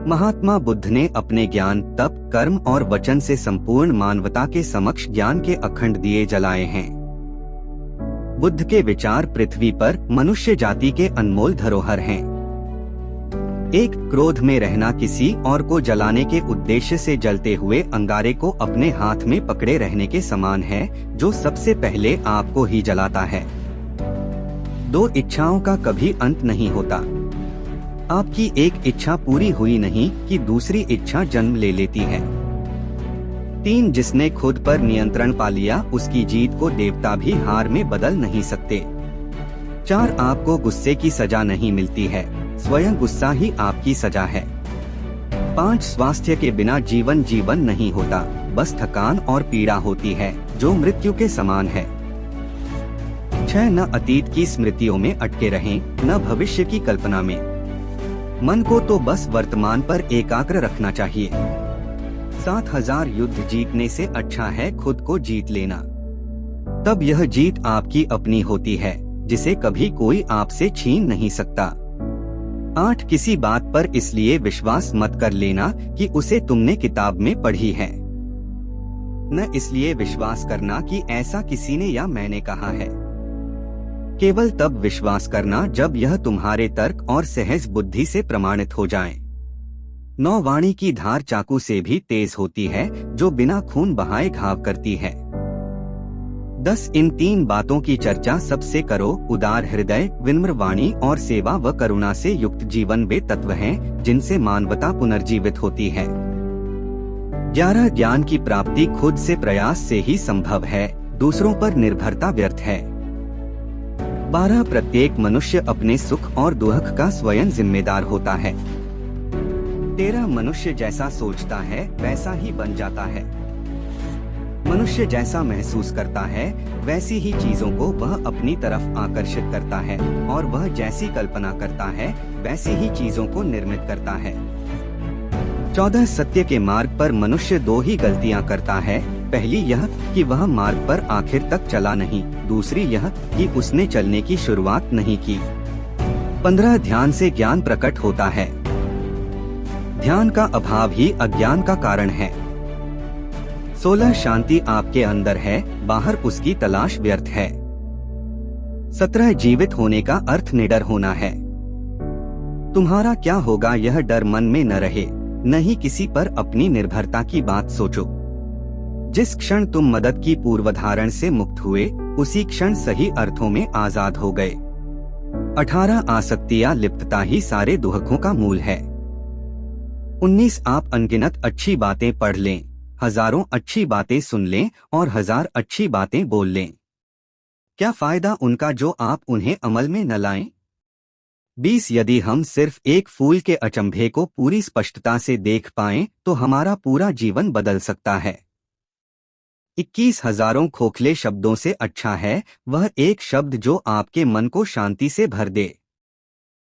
महात्मा बुद्ध ने अपने ज्ञान, तप, कर्म और वचन से संपूर्ण मानवता के समक्ष ज्ञान के अखंड दिए जलाए हैं। बुद्ध के विचार पृथ्वी पर मनुष्य जाति के अनमोल धरोहर हैं। एक क्रोध में रहना किसी और को जलाने के उद्देश्य से जलते हुए अंगारे को अपने हाथ में पकड़े रहने के समान है, जो सबसे पहले आपको ही जलाता है। दो इच्छाओं का कभी अंत नहीं होता। आपकी एक इच्छा पूरी हुई नहीं कि दूसरी इच्छा जन्म ले लेती है। 3 जिसने खुद पर नियंत्रण पा लिया, उसकी जीत को देवता भी हार में बदल नहीं सकते। 4 आपको गुस्से की सजा नहीं मिलती है, स्वयं गुस्सा ही आपकी सजा है। 5 स्वास्थ्य के बिना जीवन नहीं होता, बस थकान और पीड़ा होती है, जो मृत्यु के समान है। 6 न अतीत की स्मृतियों में अटके रहें, न भविष्य की कल्पना में। मन को तो बस वर्तमान पर एकाग्र रखना चाहिए। 7000 युद्ध जीतने से अच्छा है खुद को जीत लेना। तब यह जीत आपकी अपनी होती है, जिसे कभी कोई आपसे छीन नहीं सकता। 8 किसी बात पर इसलिए विश्वास मत कर लेना कि उसे तुमने किताब में पढ़ी है। न इसलिए विश्वास करना कि ऐसा किसी ने या मैंने कहा है। केवल तब विश्वास करना जब यह तुम्हारे तर्क और सहज बुद्धि से प्रमाणित हो जाए। 9 वाणी की धार चाकू से भी तेज होती है, जो बिना खून बहाए घाव करती है। 10 इन 3 बातों की चर्चा सबसे करो, उदार हृदय, विनम्र वाणी और सेवा व करुणा से युक्त जीवन वे तत्व हैं, जिनसे मानवता पुनर्जीवित होती है। 11 ज्ञान की प्राप्ति खुद से प्रयास से ही संभव है, दूसरों पर निर्भरता व्यर्थ है। 12 प्रत्येक मनुष्य अपने सुख और दुख का स्वयं जिम्मेदार होता है। 13 मनुष्य जैसा सोचता है वैसा ही बन जाता है। मनुष्य जैसा महसूस करता है वैसी ही चीजों को वह अपनी तरफ आकर्षित करता है, और वह जैसी कल्पना करता है वैसी ही चीजों को निर्मित करता है। 14 सत्य के मार्ग पर मनुष्य 2 ही गलतियां करता है। पहली यह कि वह मार्ग पर आखिर तक चला नहीं, दूसरी यह कि उसने चलने की शुरुआत नहीं की। 15 ध्यान से ज्ञान प्रकट होता है। ध्यान का अभाव ही अज्ञान का कारण है। 16 शांति आपके अंदर है, बाहर उसकी तलाश व्यर्थ है। 17 जीवित होने का अर्थ निडर होना है। तुम्हारा क्या होगा यह डर मन में न रहे, न ही किसी पर अपनी निर्भरता की बात सोचो। जिस क्षण तुम मदद की पूर्वधारण से मुक्त हुए, उसी क्षण सही अर्थों में आजाद हो गए। 18 आसक्तियां लिप्तता ही सारे दुखों का मूल है। 19 आप अनगिनत अच्छी बातें पढ़ लें, हजारों अच्छी बातें सुन लें और 1000 अच्छी बातें बोल लें, क्या फायदा उनका जो आप उन्हें अमल में न लाएं? 20 यदि हम सिर्फ एक फूल के अचंभे को पूरी स्पष्टता से देख पाएं, तो हमारा पूरा जीवन बदल सकता है। 21 हजारों खोखले शब्दों से अच्छा है वह एक शब्द जो आपके मन को शांति से भर दे।